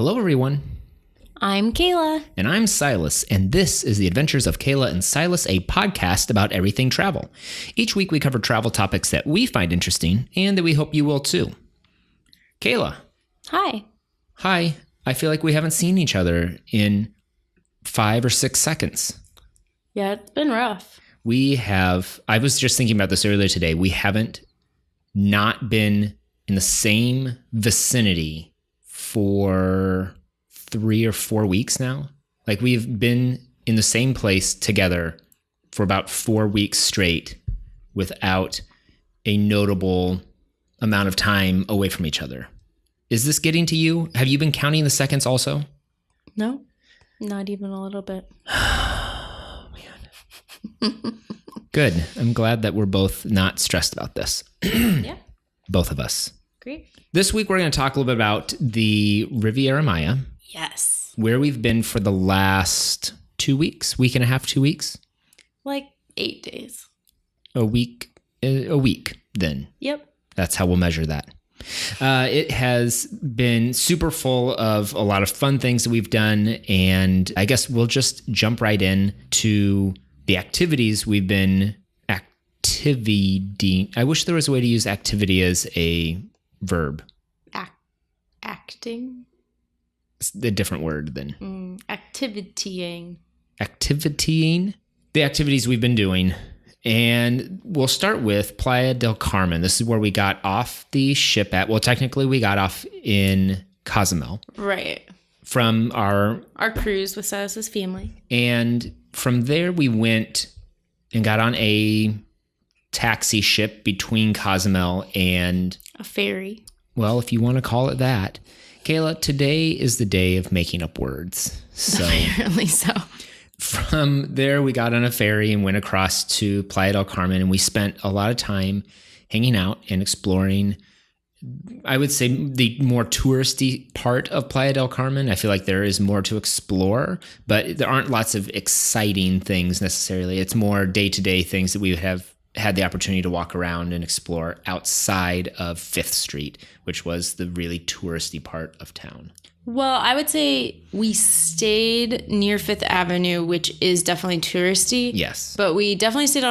Hello, everyone. I'm Kayla. And I'm Silas, and this is The Adventures of Kayla and Silas, a podcast about everything travel. Each week we cover travel topics that we find interesting and that we hope you will too. Kayla. Hi. Hi. I feel like we haven't seen each other in 5 or 6 seconds. Yeah, it's been rough. I was just thinking about this earlier today. We haven't not been in the same vicinity for 3 or 4 weeks now. Like, we've been in the same place together for about 4 weeks straight without a notable amount of time away from each other. Is this getting to you? Have you been counting the seconds also? No, not even a little bit. Oh, man. Good. I'm glad that we're both not stressed about this. Yeah. Both of us. Great. This week, we're going to talk a little bit about the Riviera Maya. Yes. Where we've been for the last 2 weeks, week and a half, 2 weeks. Like 8 days. A week then. Yep. That's how we'll measure that. It has been super full of a lot of fun things that we've done. And I guess we'll just jump right in to the activities we've been activating. I wish there was a way to use activity as a verb. Acting? It's a different word than Activitying. Activitying. The activities we've been doing. And we'll start with Playa del Carmen. This is where we got off the ship at. Well, technically, we got off in Cozumel. Right. From our cruise with Silas's family. And from there, we went and got on a taxi ship between Cozumel and a ferry. Well, if you want to call it that. Kayla, today is the day of making up words. So apparently so. From there, we got on a ferry and went across to Playa del Carmen, and we spent a lot of time hanging out and exploring, I would say, the more touristy part of Playa del Carmen. I feel like there is more to explore, but there aren't lots of exciting things necessarily. It's more day-to-day things that we would have had the opportunity to walk around and explore outside of 5th Street, which was the really touristy part of town. Well, I would say we stayed near 5th Avenue, which is definitely touristy. Yes. But we definitely stayed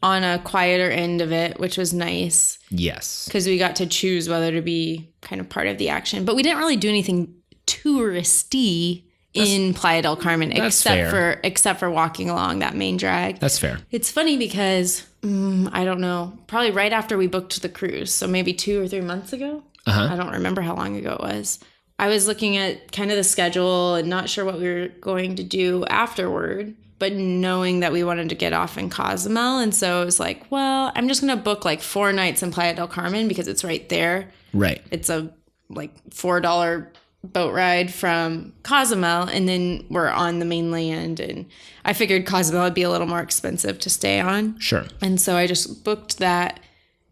on a quieter end of it, which was nice. Yes. Because we got to choose whether to be kind of part of the action. But we didn't really do anything touristy in Playa del Carmen except for walking along that main drag. That's fair. It's funny because I don't know, probably right after we booked the cruise, so maybe 2 or 3 months ago. I don't remember how long ago it was. I was looking at kind of the schedule and not sure what we were going to do afterward, but knowing that we wanted to get off in Cozumel. And so it was like, well, I'm just going to book like 4 nights in Playa del Carmen because it's right there. Right. It's a like $4 boat ride from Cozumel, and then we're on the mainland. And I figured Cozumel would be a little more expensive to stay on. Sure. And so I just booked that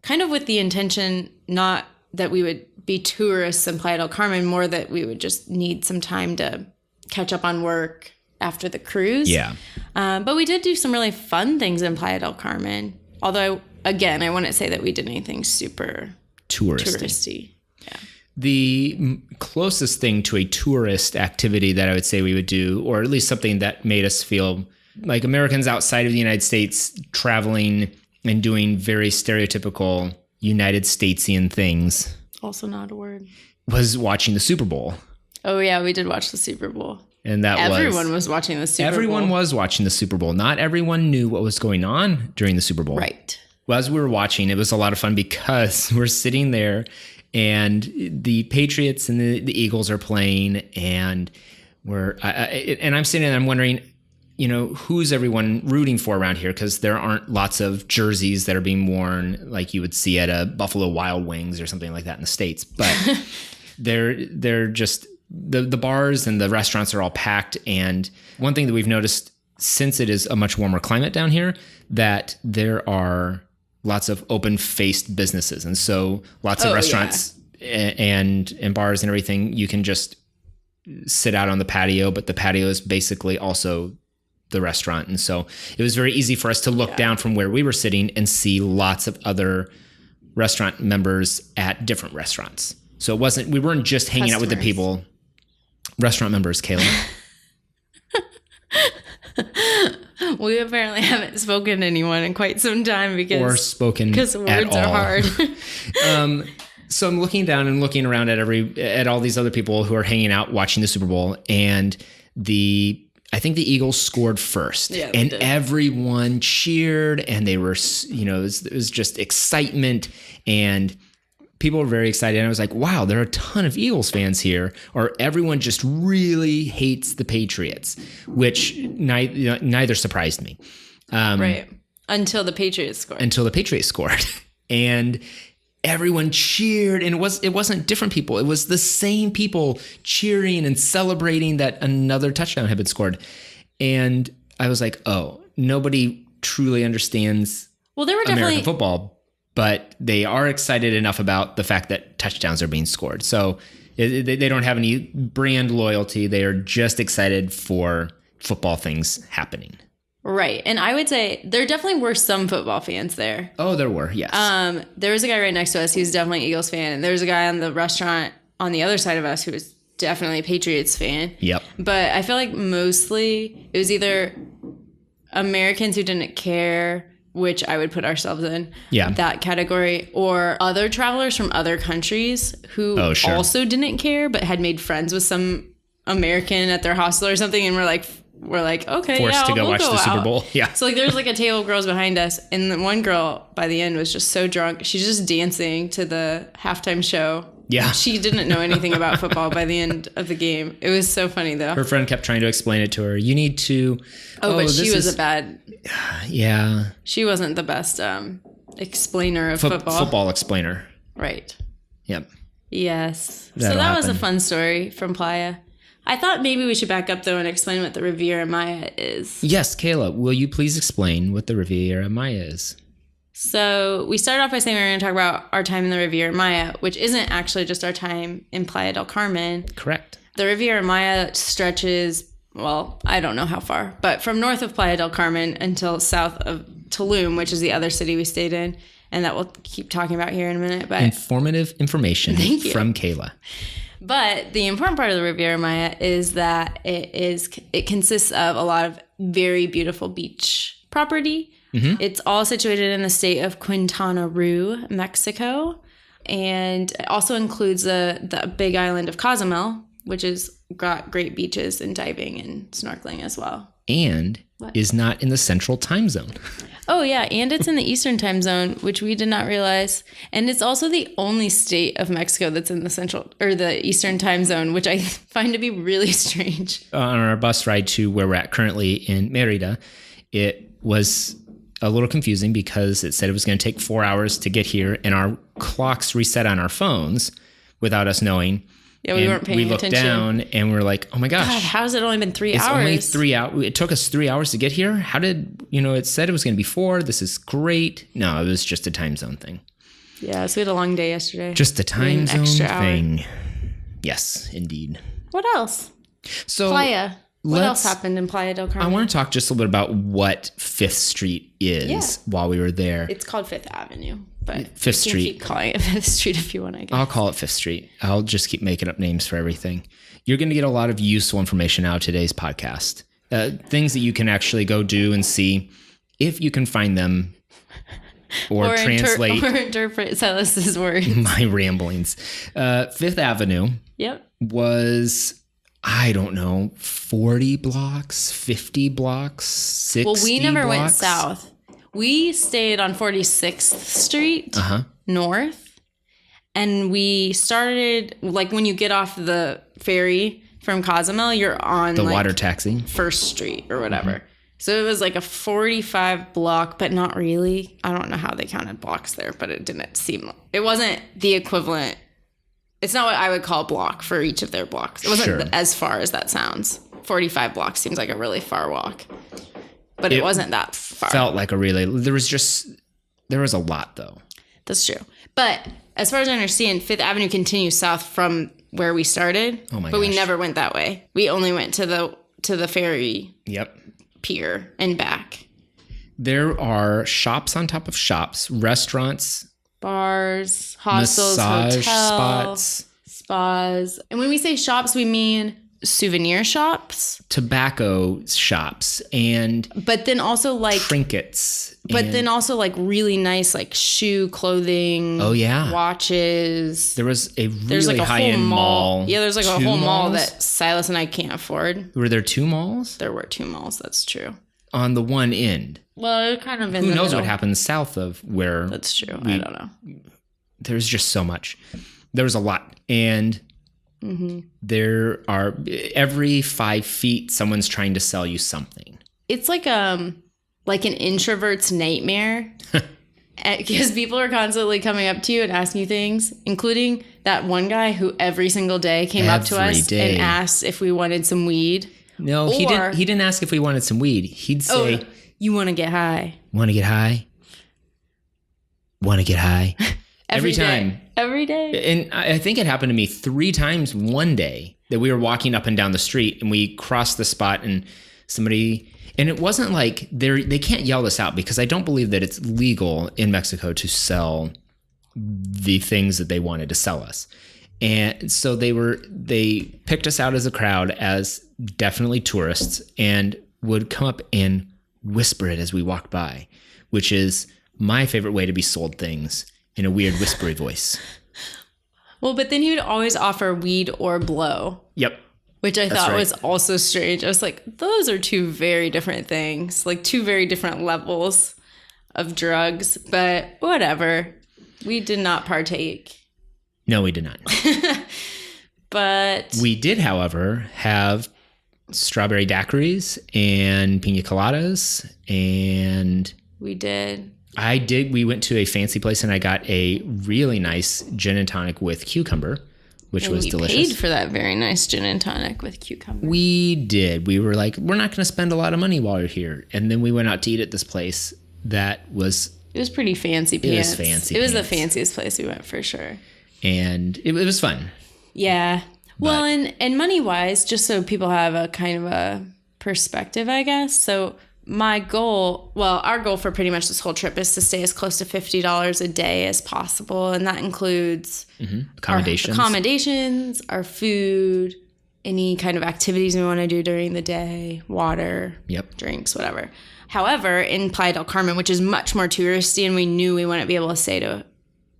kind of with the intention, not that we would be tourists in Playa del Carmen, more that we would just need some time to catch up on work after the cruise. Yeah. But we did do some really fun things in Playa del Carmen. Although, again, I wouldn't say that we did anything super touristy. Yeah. The closest thing to a tourist activity that I would say we would do, or at least something that made us feel like Americans outside of the United States traveling and doing very stereotypical United Statesian things. Also not a word. Was watching the Super Bowl. Oh, yeah, we did watch the Super Bowl. And everyone was watching the Super Bowl. Everyone was watching the Super Bowl. Not everyone knew what was going on during the Super Bowl. Right. Well, as we were watching, it was a lot of fun because we're sitting there and the Patriots and the Eagles are playing, and I'm sitting there and I'm wondering, who's everyone rooting for around here? Because there aren't lots of jerseys that are being worn like you would see at a Buffalo Wild Wings or something like that in the States. But they're just the bars and the restaurants are all packed. And one thing that we've noticed since it is a much warmer climate down here, that there are lots of open-faced businesses. And so lots of restaurants and bars and everything, you can just sit out on the patio, but the patio is basically also the restaurant. And so it was very easy for us to look down from where we were sitting and see lots of other restaurant members at different restaurants. So we weren't just hanging out with the people restaurant members, Kayla? We apparently haven't spoken to anyone in quite some time because words are hard. So I'm looking down and looking around at all these other people who are hanging out watching the Super Bowl, and I think the Eagles scored first, and everyone cheered, and they were, it was just excitement, and people were very excited. And I was like, wow, there are a ton of Eagles fans here, or everyone just really hates the Patriots, which neither surprised me. Right. Until the Patriots scored. And everyone cheered, and it wasn't different people. It was the same people cheering and celebrating that another touchdown had been scored. And I was like, oh, nobody truly understands American football, but they are excited enough about the fact that touchdowns are being scored. So they don't have any brand loyalty. They are just excited for football things happening. Right. And I would say there definitely were some football fans there. Oh, there were. Yes. There was a guy right next to us. He was definitely an Eagles fan. And there was a guy on the restaurant on the other side of us who was definitely a Patriots fan. Yep. But I feel like mostly it was either Americans who didn't care, which I would put ourselves in that category, or other travelers from other countries who also didn't care but had made friends with some American at their hostel or something, and we're like, okay, forced to go watch the Super Bowl. Yeah. So like there's like a table of girls behind us, and the one girl by the end was just so drunk. She's just dancing to the halftime show. Yeah. She didn't know anything about football by the end of the game. It was so funny though. Her friend kept trying to explain it to her. You need to. But she was a bad. Yeah. She wasn't the best explainer of football. Football explainer. Right. Yep. Yes. So that was a fun story from Playa. I thought maybe we should back up, though, and explain what the Riviera Maya is. Yes, Kayla, will you please explain what the Riviera Maya is? So we started off by saying we were going to talk about our time in the Riviera Maya, which isn't actually just our time in Playa del Carmen. Correct. The Riviera Maya stretches, well, I don't know how far, but from north of Playa del Carmen until south of Tulum, which is the other city we stayed in, and that we'll keep talking about here in a minute. But informative information from Kayla. But the important part of the Riviera Maya is that it consists of a lot of very beautiful beach property. Mm-hmm. It's all situated in the state of Quintana Roo, Mexico. And it also includes the big island of Cozumel, which has got great beaches and diving and snorkeling as well. And is not in the central time zone. Oh, yeah. And it's in the Eastern time zone, which we did not realize. And it's also the only state of Mexico that's in the Eastern time zone, which I find to be really strange. On our bus ride to where we're at currently in Mérida, it was a little confusing because it said it was going to take 4 hours to get here, and our clocks reset on our phones without us knowing. Yeah, we weren't paying attention. We looked down and we're like, oh my gosh. God, how has it only been 3 hours? It's only 3 hours. It took us 3 hours to get here. How did, it said it was going to be 4. This is great. No, it was just a time zone thing. Yeah, so we had a long day yesterday. Just a time zone thing. Yes, indeed. What else? So Playa. What else happened in Playa del Carmen? I want to talk just a little about what 5th Street is while we were there. It's called 5th Avenue. But 5th Street. You can keep calling it 5th Street if you want, I guess. I'll call it 5th Street. I'll just keep making up names for everything. You're going to get a lot of useful information out of today's podcast. Things that you can actually go do and see if you can find them or translate. Or interpret Silas's words. My ramblings. 5th Avenue was, I don't know, 40 blocks, 50 blocks, 60 blocks. Well, we never went south. We stayed on 46th Street north, and we started, like, when you get off the ferry from Cozumel, you're on the water taxi, 1st Street or whatever. Mm-hmm. So it was like a 45 block, but not really. I don't know how they counted blocks there, but it didn't seem, it wasn't the equivalent. It's not what I would call a block for each of their blocks. It wasn't as far as that sounds. 45 blocks seems like a really far walk. But it wasn't that far. Felt like there was a lot though. That's true. But as far as I understand, 5th Avenue continues south from where we started. Oh my gosh. But we never went that way. We only went to the ferry pier and back. There are shops on top of shops, restaurants, bars, hostels, massage hotels, spots, spas. And when we say shops, we mean souvenir shops, tobacco shops, and but then also like trinkets. But then also like really nice like shoe, clothing. Oh yeah, watches. There's like a high-end mall. Yeah, there's like a whole malls? mall that Silas and I can't afford. Were there 2 malls? There were 2 malls. That's true. On the one end. Well, kind of in Who the knows middle. what happens south of where? That's true. I don't know. There's just so much. There's a lot, and there are every 5 feet someone's trying to sell you something. It's like an introvert's nightmare. Because people are constantly coming up to you and asking you things, including that one guy who every single day came up to us and asked if we wanted some weed. No, he didn't. He didn't ask if we wanted some weed. He'd say, "You want to get high? Want to get high? Want to get high?" Every time. Every day. And I think it happened to me 3 times one day that we were walking up and down the street and we crossed the spot and somebody, and it wasn't like they can't yell this out because I don't believe that it's legal in Mexico to sell the things that they wanted to sell us. And so they picked us out as a crowd as definitely tourists and would come up and whisper it as we walked by, which is my favorite way to be sold things. In a weird whispery voice. Well, but then he would always offer weed or blow. Yep. Which I thought was also strange. I was like, those are 2 very different things. Like 2 very different levels of drugs. But whatever. We did not partake. No, we did not. But we did, however, have strawberry daiquiris and pina coladas. And we did. I did. We went to a fancy place and I got a really nice gin and tonic with cucumber, which was delicious. We paid for that very nice gin and tonic with cucumber. We did. We were like, we're not going to spend a lot of money while you're here. And then we went out to eat at this place that was... It was pretty fancy pants. It was fancy. It was the fanciest place we went for sure. And it was fun. Yeah. Well, and money-wise, just so people have a kind of a perspective, I guess. So... our goal for pretty much this whole trip is to stay as close to $50 a day as possible. And that includes accommodations, our food, any kind of activities we want to do during the day, water, drinks, whatever. However, in Playa del Carmen, which is much more touristy and we knew we wouldn't be able to stay to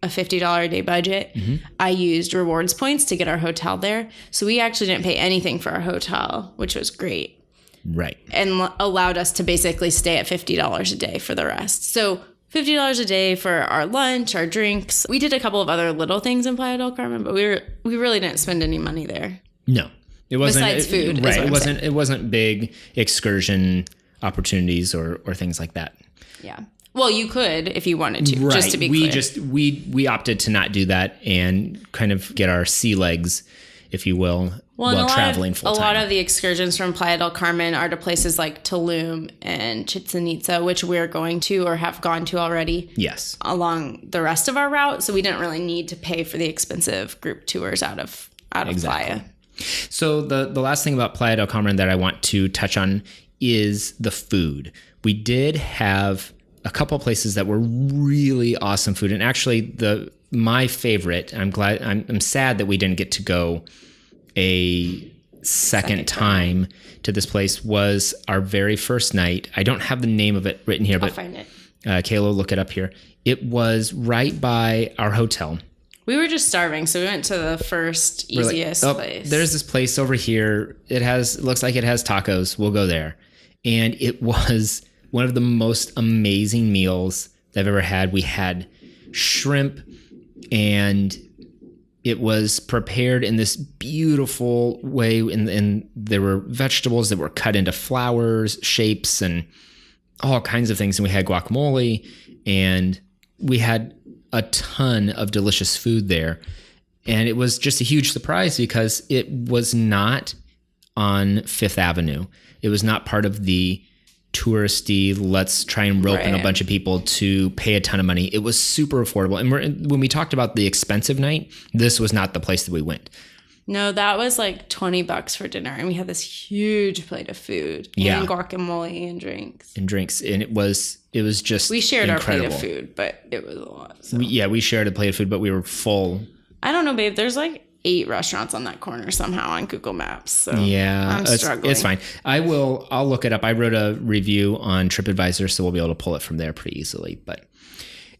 a $50 a day budget, I used rewards points to get our hotel there. So we actually didn't pay anything for our hotel, which was great. Right. And allowed us to basically stay at $50 a day for the rest. So $50 a day for our lunch, our drinks. We did a couple of other little things in Playa del Carmen, but we really didn't spend any money there. No. It wasn't besides food. Right. It wasn't big excursion opportunities or things like that. Yeah. Well, you could if you wanted to, right. Just to be clear. We opted to not do that and kind of get our sea legs, if you will, while traveling full time. A lot of the excursions from Playa del Carmen are to places like Tulum and Chichen Itza, which we're going to or have gone to already. Yes. Along the rest of our route, so we didn't really need to pay for the expensive group tours out of Playa. So the last thing about Playa del Carmen that I want to touch on is the food. We did have a couple places that were really awesome food, and actually my favorite. I'm sad that we didn't get to go a second time to this place. Was our very first night. I don't have the name of it written here, but I'll find it. Kayla, look it up here. It was right by our hotel. We were just starving, so we went to the first easiest place. There's this place over here. It looks like it has tacos. We'll go there. And it was one of the most amazing meals I've ever had. We had shrimp, and it was prepared in this beautiful way. And there were vegetables that were cut into flowers, shapes, and all kinds of things. And we had guacamole, and we had a ton of delicious food there. And it was just a huge surprise because it was not on Fifth Avenue. It was not part of the touristy, let's try and rope in a bunch of people to pay a ton of money. It was super affordable. And when we talked about the expensive night, this was not the place that we went. No, that was like $20 for dinner. And we had this huge plate of food and guacamole and drinks. And it was just we shared incredible. Our plate of food, but it was a lot. So. We shared a plate of food, but we were full. I don't know, babe. There's like 8 restaurants on that corner somehow on Google Maps. So yeah, I'm struggling. It's fine. I'll look it up. I wrote a review on TripAdvisor, so we'll be able to pull it from there pretty easily. But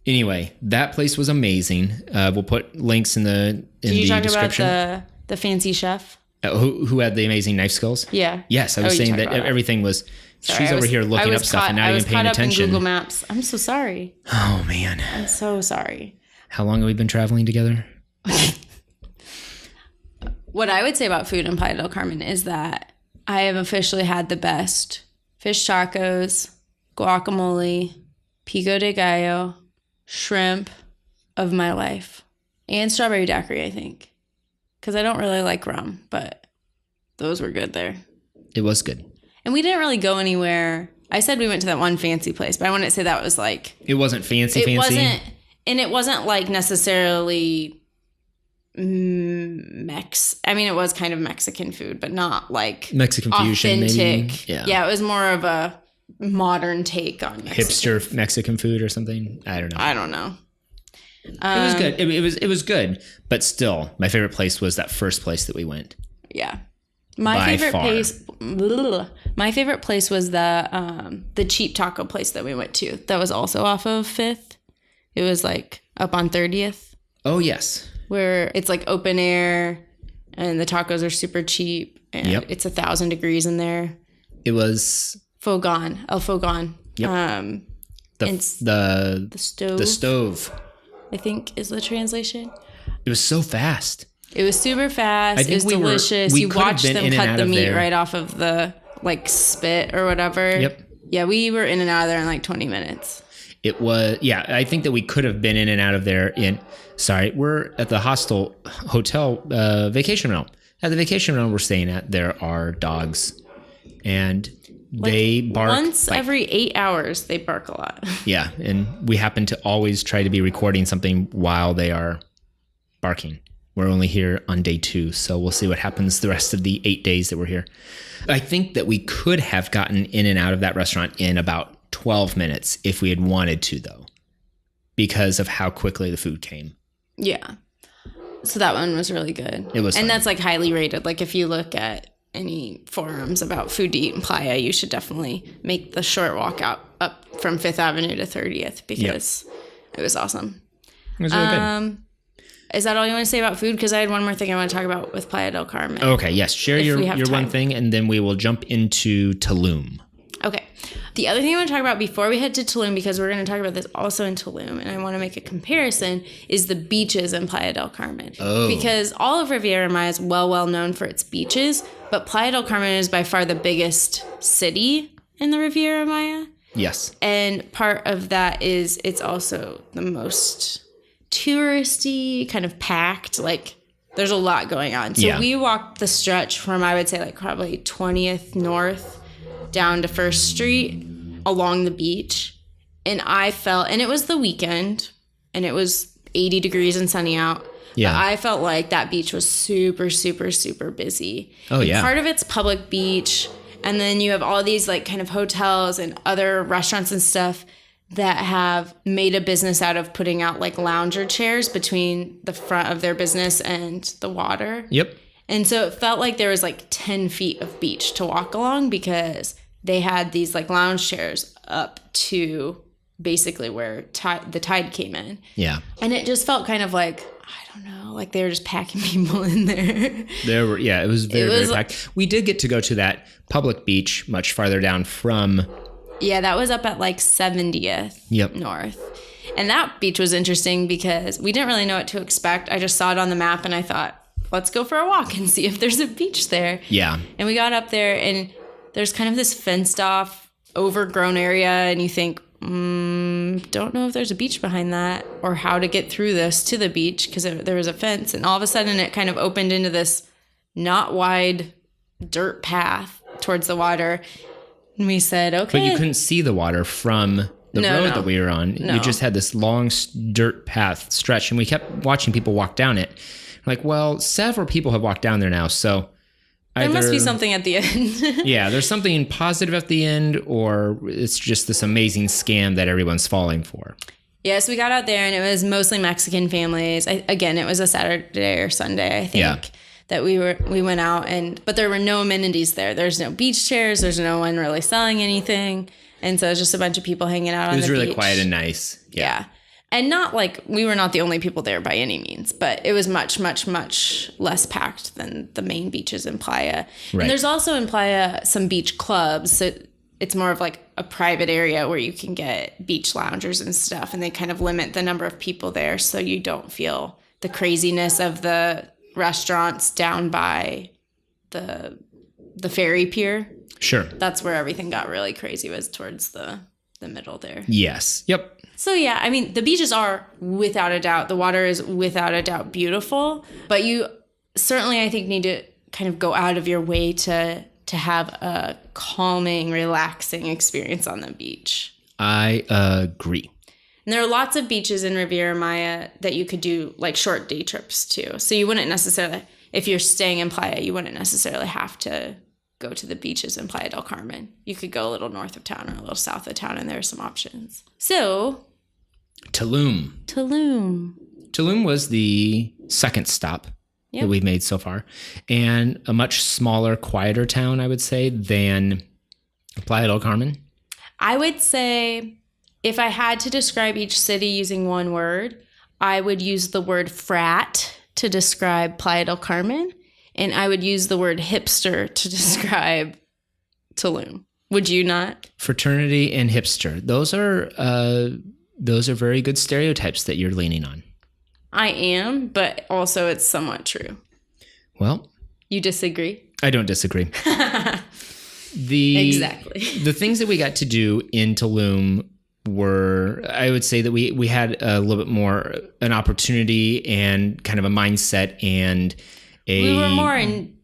anyway, that place was amazing. We'll put links in the description. About the fancy chef? Who had the amazing knife skills? Yeah. Yes, I was saying that everything was. Sorry, she's over here looking up stuff and not even paying attention. In Google Maps. I'm so sorry. Oh man, I'm so sorry. How long have we been traveling together? What I would say about food in Playa del Carmen is that I have officially had the best fish tacos, guacamole, pico de gallo, shrimp of my life, and strawberry daiquiri, I think. Because I don't really like rum, but those were good there. It was good. And we didn't really go anywhere. I said we went to that one fancy place, but I wouldn't say that was like... It wasn't fancy. It wasn't like necessarily... I mean, it was kind of Mexican food, but not like Mexican fusion, authentic. Maybe. Yeah, it was more of a modern take on hipster Mexican food or something. I don't know. It was good. It was good, but still, my favorite place was that first place that we went. Yeah, my favorite place was the cheap taco place that we went to. That was also off of 5th. It was like up on 30th. Oh yes. Where it's like open air and the tacos are super cheap and it's 1,000 degrees in there. It was El Fogon. Yep. The stove, I think is the translation. It was so fast. It was super fast. It was delicious. You watched them cut the meat right off of the like spit or whatever. Yep. Yeah, we were in and out of there in like 20 minutes. It was, I think that we could have been in and out of there we're at the hotel vacation rental. At the vacation rental we're staying at, there are dogs and they bark. Once every 8 hours, they bark a lot. Yeah, and we happen to always try to be recording something while they are barking. We're only here on day 2, so we'll see what happens the rest of the 8 days that we're here. I think that we could have gotten in and out of that restaurant in about 12 minutes if we had wanted to, though, because of how quickly the food came. Yeah. So that one was really good. It was fun. And that's like highly rated. Like if you look at any forums about food to eat in Playa, you should definitely make the short walk up from 5th Avenue to 30th because it was awesome. It was really good. Is that all you want to say about food? Because I had one more thing I want to talk about with Playa del Carmen. Okay, yes. Share your one thing, and then we will jump into Tulum. Okay. The other thing I want to talk about before we head to Tulum, because we're going to talk about this also in Tulum, and I want to make a comparison, is the beaches in Playa del Carmen. Oh. Because all of Riviera Maya is well known for its beaches, but Playa del Carmen is by far the biggest city in the Riviera Maya. Yes. And part of that is it's also the most touristy, kind of packed, like there's a lot going on. So we walked the stretch from, I would say, like probably 20th North down to 1st Street along the beach. And and it was the weekend and it was 80 degrees and sunny out. Yeah. But I felt like that beach was super, super, super busy. Oh, yeah. Part of it's public beach. And then you have all these like kind of hotels and other restaurants and stuff that have made a business out of putting out like lounger chairs between the front of their business and the water. Yep. And so it felt like there was like 10 feet of beach to walk along because they had these like lounge chairs up to basically where the tide came in. Yeah. And it just felt kind of like, I don't know, like they were just packing people in there. It was very packed. We did get to go to that public beach much farther down from... Yeah, that was up at like 70th North. And that beach was interesting because we didn't really know what to expect. I just saw it on the map and I thought, let's go for a walk and see if there's a beach there. Yeah. And we got up there and there's kind of this fenced off, overgrown area. And you think, don't know if there's a beach behind that or how to get through this to the beach because there was a fence. And all of a sudden it kind of opened into this not wide dirt path towards the water. And we said, okay. But you couldn't see the water from the road that we were on. No. You just had this long dirt path stretch, and we kept watching people walk down it. Like, well, several people have walked down there now, so there must be something at the end. Yeah, there's something positive at the end, or it's just this amazing scam that everyone's falling for. Yes, we got out there and it was mostly Mexican families. Again, it was a Saturday or Sunday, I think, that we went out, but there were no amenities there. There's no beach chairs. There's no one really selling anything. And so it was just a bunch of people hanging out on the beach. It was really quiet and nice. Yeah. And not like we were not the only people there by any means, but it was much, much, much less packed than the main beaches in Playa. Right. And there's also in Playa some beach clubs. So it's more of like a private area where you can get beach loungers and stuff. And they kind of limit the number of people there so you don't feel the craziness of the restaurants down by the ferry pier. Sure. That's where everything got really crazy, was towards the middle there. Yes. Yep. So yeah, I mean, the beaches are without a doubt, the water is without a doubt beautiful, but you certainly, I think, need to kind of go out of your way to have a calming, relaxing experience on the beach. I agree. And there are lots of beaches in Riviera Maya that you could do like short day trips to. So you wouldn't necessarily, if you're staying in Playa, you wouldn't necessarily have to go to the beaches in Playa del Carmen. You could go a little north of town or a little south of town, and there are some options. So Tulum. Tulum was the second stop that we've made so far, and a much smaller, quieter town, I would say, than Playa del Carmen. I would say if I had to describe each city using one word, I would use the word frat to describe Playa del Carmen, and I would use the word hipster to describe Tulum. Would you not? Fraternity and hipster. Those are very good stereotypes that you're leaning on. I am, but also it's somewhat true. Well, you disagree? I don't disagree. Exactly. The things that we got to do in Tulum were, I would say that we had a little bit more an opportunity and kind of a mindset and we were more in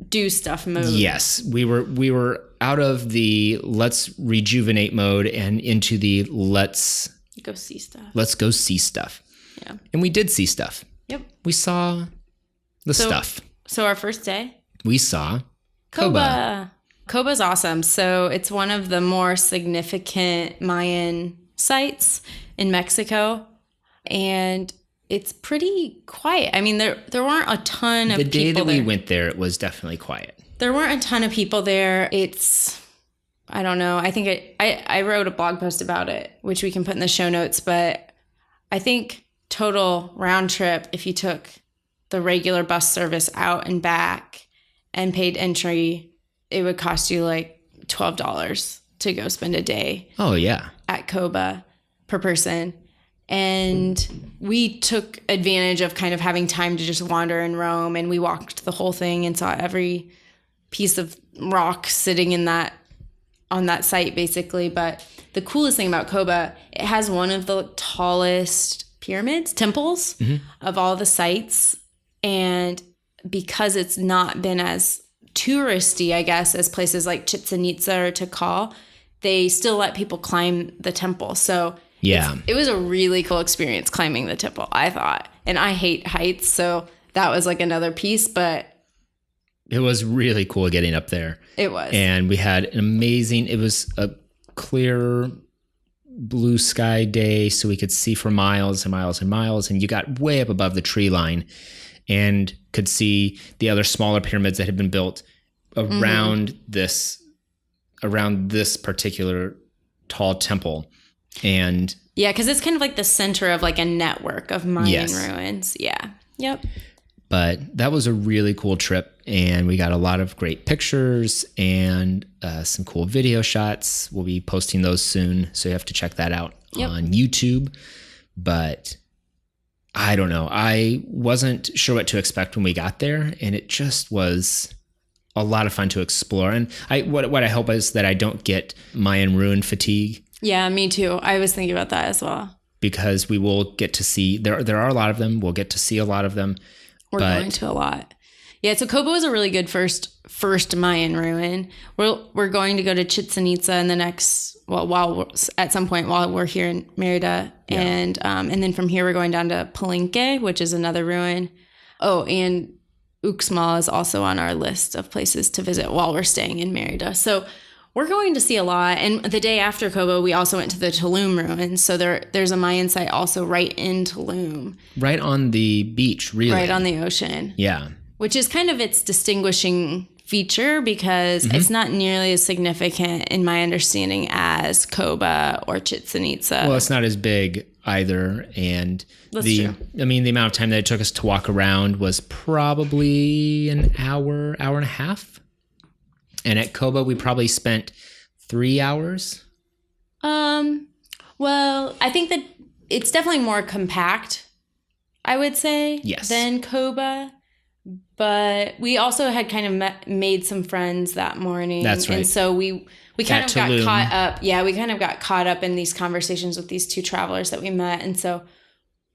do stuff mode. Yes, we were out of the let's rejuvenate mode and into the let's go see stuff. Let's go see stuff. Yeah. And we did see stuff. Yep. We saw the stuff. So our first day, we saw Cobá. Cobá's awesome. So it's one of the more significant Mayan sites in Mexico, and it's pretty quiet. I mean, there weren't a ton of people there. The day that we went there, it was definitely quiet. There weren't a ton of people there. I don't know. I think I wrote a blog post about it, which we can put in the show notes. But I think total round trip, if you took the regular bus service out and back and paid entry, it would cost you like $12 to go spend a day. Oh, yeah. At Cobá per person. And we took advantage of kind of having time to just wander and roam. And we walked the whole thing and saw every piece of rock sitting on that site, basically. But the coolest thing about Cobá, it has one of the tallest temples of all the sites. And because it's not been as touristy, I guess, as places like Chichen Itza or Tikal, they still let people climb the temple. So yeah, it was a really cool experience climbing the temple, I thought. And I hate heights, so that was like another piece, but it was really cool getting up there. It was. And we had it was a clear blue sky day, so we could see for miles and miles and miles, and you got way up above the tree line and could see the other smaller pyramids that had been built around this particular tall temple. And yeah, because it's kind of like the center of like a network of Mayan ruins. Yeah. Yep. But that was a really cool trip, and we got a lot of great pictures and some cool video shots. We'll be posting those soon, so you have to check that out on YouTube. But I don't know. I wasn't sure what to expect when we got there, and it just was a lot of fun to explore. And what I hope is that I don't get Mayan ruin fatigue. Yeah, me too. I was thinking about that as well. Because we will get to see, there are a lot of them. We'll get to see a lot of them. We're going to a lot. Yeah, so Cobá was a really good first Mayan ruin. We're going to go to Chichen Itza in the next, at some point while we're here in Mérida. Yeah. And then from here we're going down to Palenque, which is another ruin. Oh, and Uxmal is also on our list of places to visit while we're staying in Mérida. So we're going to see a lot. And the day after Cobá, we also went to the Tulum ruins. So there's a Mayan site also right in Tulum. Right on the beach, really. Right on the ocean. Yeah. Which is kind of its distinguishing feature because it's not nearly as significant in my understanding as Cobá or Chichén Itzá. Well, it's not as big either. And That's true. the amount of time that it took us to walk around was probably an hour and a half. And at Cobá, we probably spent 3 hours. Well, I think that it's definitely more compact, I would say, than Cobá. But we also had kind of made some friends that morning. That's right. And so we kind of got caught up. Yeah, we kind of got caught up in these conversations with these two travelers that we met. And so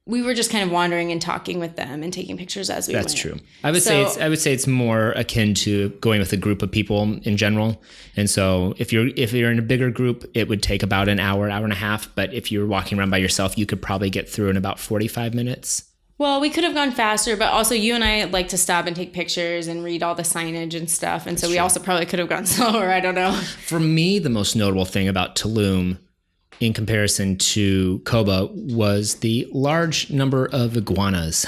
we were just kind of wandering and talking with them and taking pictures as we went. That's true. I would say it's more akin to going with a group of people in general. And so if you're in a bigger group, it would take about an hour and a half. But if you're walking around by yourself, you could probably get through in about 45 minutes. Well, we could have gone faster, but also you and I like to stop and take pictures and read all the signage and stuff. And so we also probably could have gone slower. I don't know. For me, the most notable thing about Tulum in comparison to Cobá was the large number of iguanas.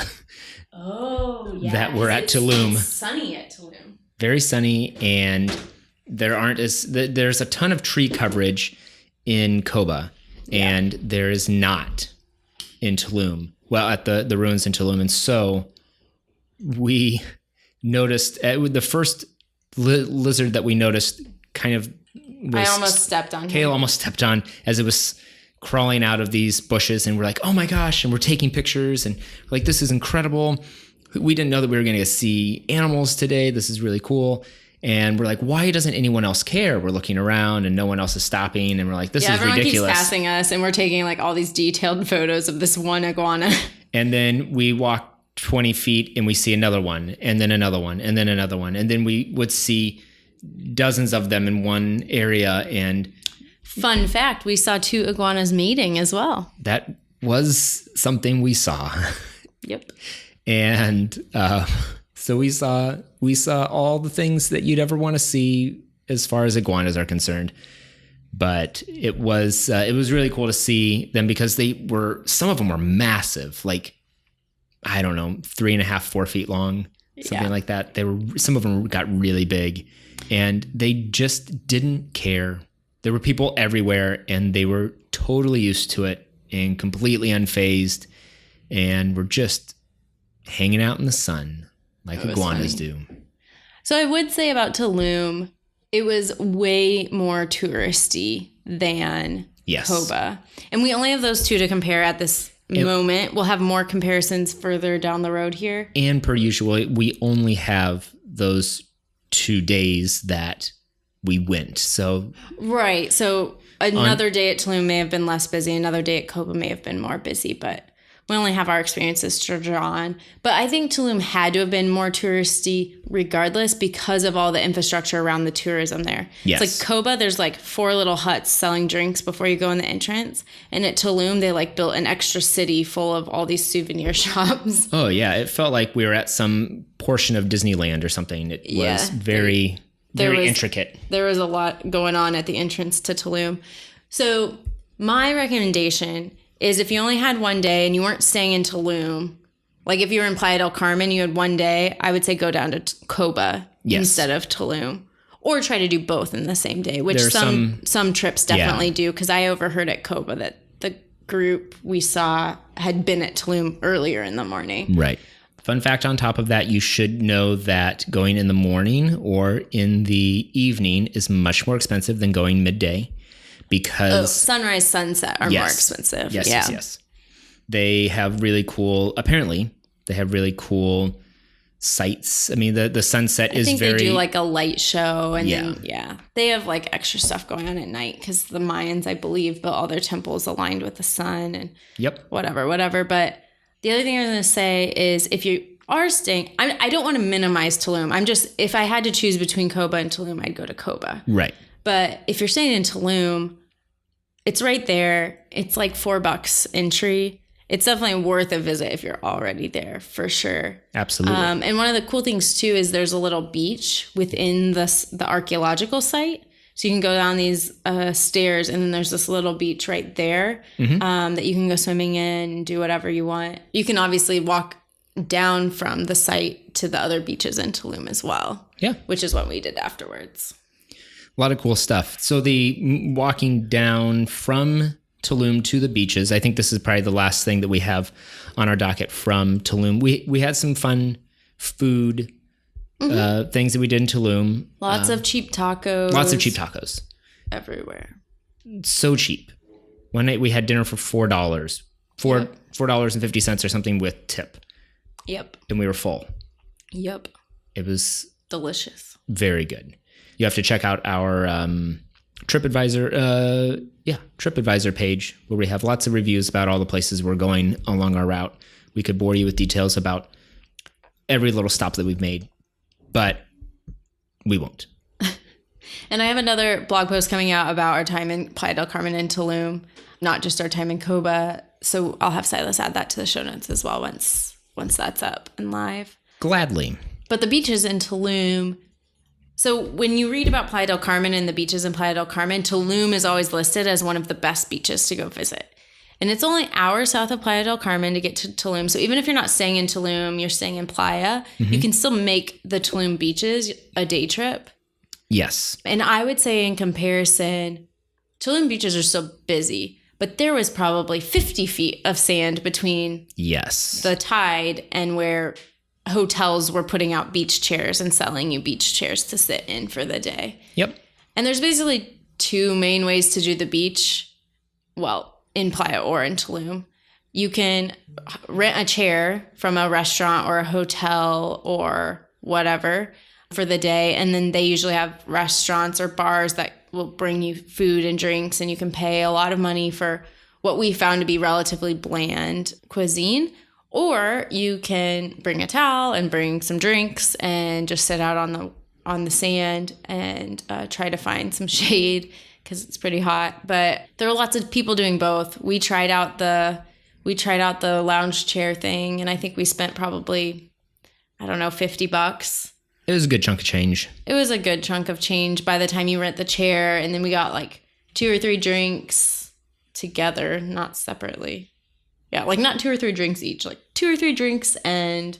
Oh, yeah. That were at Tulum. It's sunny at Tulum. Very sunny, and there's a ton of tree coverage in Cobá, and there is not in Tulum. Well, at the ruins in Tulum. And so we noticed the first lizard that we noticed kind of was... I almost stepped on him. Kayla almost stepped on as it was crawling out of these bushes. And we're like, oh my gosh. And we're taking pictures. And we're like, this is incredible. We didn't know that we were going to see animals today. This is really cool. And we're like, why doesn't anyone else care? We're looking around and no one else is stopping. And we're like, this is ridiculous. Everyone keeps passing us and we're taking like all these detailed photos of this one iguana. And then we walk 20 feet and we see another one and then another one and then another one. And then we would see dozens of them in one area. And fun fact, we saw 2 iguanas mating as well. That was something we saw. Yep. And so we saw all the things that you'd ever want to see as far as iguanas are concerned. But it was really cool to see them because some of them were massive, like, I don't know, 3.5, 4 feet long, something like that. Some of them got really big and they just didn't care. There were people everywhere and they were totally used to it and completely unfazed and were just hanging out in the sun like iguanas do. So I would say about Tulum, it was way more touristy than Cobá. And we only have those two to compare at this moment. We'll have more comparisons further down the road here. And per usual, we only have those 2 days that we went. So right. So another day at Tulum may have been less busy. Another day at Cobá may have been more busy, but we only have our experiences to draw on. But I think Tulum had to have been more touristy regardless because of all the infrastructure around the tourism there. Yes. It's like Cobá, there's like 4 little huts selling drinks before you go in the entrance. And at Tulum, they like built an extra city full of all these souvenir shops. Oh, yeah. It felt like we were at some portion of Disneyland or something. It was very intricate. There was a lot going on at the entrance to Tulum. So my recommendation is if you only had 1 day and you weren't staying in Tulum, like if you were in Playa del Carmen, you had 1 day, I would say go down to Cobá instead of Tulum. Or try to do both in the same day, which some trips definitely do, because I overheard at Cobá that the group we saw had been at Tulum earlier in the morning. Right. Fun fact on top of that, you should know that going in the morning or in the evening is much more expensive than going midday. Because sunrise, sunset are more expensive. Yes. They have really cool, apparently, they have really cool sights. I mean, the sunset is very... I think they do like a light show. And then, they have like extra stuff going on at night because the Mayans, I believe, built all their temples aligned with the sun and whatever. But the other thing I was going to say is if you are staying... I don't want to minimize Tulum. If I had to choose between Cobá and Tulum, I'd go to Cobá. Right. But if you're staying in Tulum, it's right there. It's like $4 entry. It's definitely worth a visit if you're already there, for sure. Absolutely. And one of the cool things, too, is there's a little beach within the archaeological site. So you can go down these stairs, and then there's this little beach right there that you can go swimming in and do whatever you want. You can obviously walk down from the site to the other beaches in Tulum as well. Yeah. Which is what we did afterwards. A lot of cool stuff. So the walking down from Tulum to the beaches, I think this is probably the last thing that we have on our docket from Tulum. We had some fun food things that we did in Tulum. Lots of cheap tacos. Lots of cheap tacos. Everywhere. So cheap. One night we had dinner for $4. $4.50 or something with tip. Yep. And we were full. Yep. It was delicious. Very good. You have to check out our TripAdvisor page, where we have lots of reviews about all the places we're going along our route. We could bore you with details about every little stop that we've made, but we won't. And I have another blog post coming out about our time in Playa del Carmen and Tulum, not just our time in Cobá. So I'll have Silas add that to the show notes as well once that's up and live. Gladly. But the beaches in Tulum. So when you read about Playa del Carmen and the beaches in Playa del Carmen, Tulum is always listed as one of the best beaches to go visit. And it's only hours south of Playa del Carmen to get to Tulum. So even if you're not staying in Tulum, you're staying in Playa, you can still make the Tulum beaches a day trip. Yes. And I would say in comparison, Tulum beaches are so busy, but there was probably 50 feet of sand between the tide and where hotels were putting out beach chairs and selling you beach chairs to sit in for the day. Yep. And there's basically two main ways to do the beach. Well, in Playa or in Tulum. You can rent a chair from a restaurant or a hotel or whatever for the day. And then they usually have restaurants or bars that will bring you food and drinks, and you can pay a lot of money for what we found to be relatively bland cuisine. Or you can bring a towel and bring some drinks and just sit out on the sand and try to find some shade because it's pretty hot. But there are lots of people doing both. We tried out the lounge chair thing, and I think we spent probably, $50. It was a good chunk of change. It was a good chunk of change by the time you rent the chair, and then we got like 2 or 3 drinks together, not separately. Yeah, like not 2 or 3 drinks each, like 2 or 3 drinks and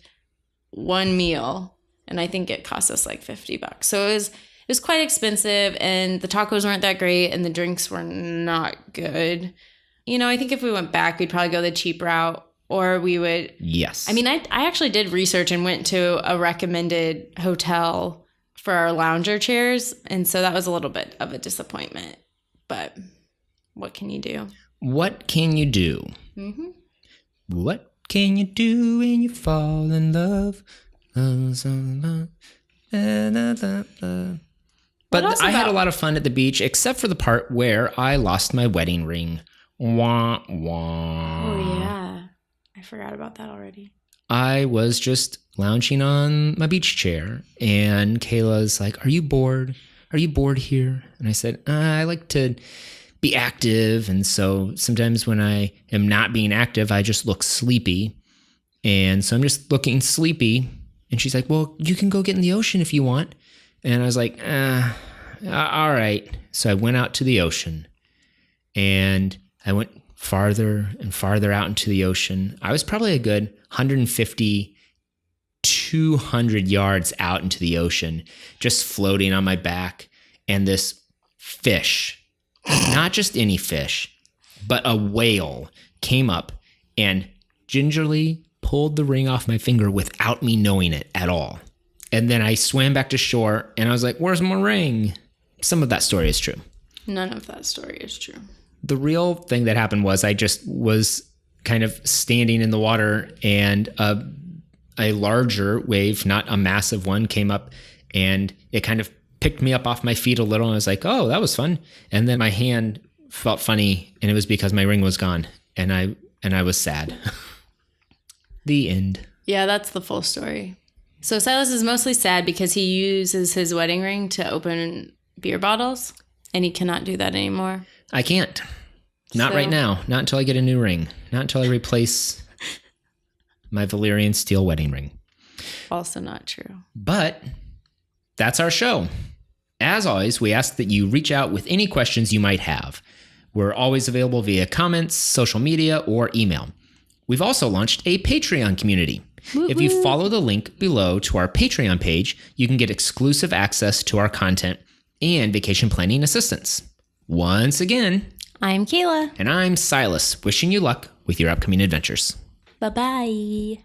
one meal. And I think it cost us like $50. So it was quite expensive, and the tacos weren't that great, and the drinks were not good. I think if we went back, we'd probably go the cheap route, or we would. Yes. I mean, I actually did research and went to a recommended hotel for our lounger chairs. And so that was a little bit of a disappointment, but what can you do? What can you do? Mm-hmm. What can you do when you fall in love? But I had a lot of fun at the beach, except for the part where I lost my wedding ring. Wah, wah. Oh, yeah. I forgot about that already. I was just lounging on my beach chair, and Kayla's like, "Are you bored? Are you bored here?" And I said, "I like to be active, and so sometimes when I am not being active, I just look sleepy. And so I'm just looking sleepy." And she's like, "Well, you can go get in the ocean if you want." And I was like, all right. So I went out to the ocean, and I went farther and farther out into the ocean. I was probably a good 150, 200 yards out into the ocean, just floating on my back. And this fish, not just any fish, but a whale, came up and gingerly pulled the ring off my finger without me knowing it at all. And then I swam back to shore, and I was like, "Where's my ring?" Some of that story is true. None of that story is true. The real thing that happened was I just was kind of standing in the water, and a larger wave, not a massive one, came up, and it kind of picked me up off my feet a little. And I was like, "Oh, that was fun." And then my hand felt funny, and it was because my ring was gone, and I was sad. The end. Yeah, that's the full story. So Silas is mostly sad because he uses his wedding ring to open beer bottles, and he cannot do that anymore. I can't. Not right now. Not until I get a new ring. Not until I replace my Valyrian steel wedding ring. Also not true. But that's our show. As always, we ask that you reach out with any questions you might have. We're always available via comments, social media, or email. We've also launched a Patreon community. Woo-hoo. If you follow the link below to our Patreon page, you can get exclusive access to our content and vacation planning assistance. Once again, I'm Kayla. And I'm Silas, wishing you luck with your upcoming adventures. Bye-bye.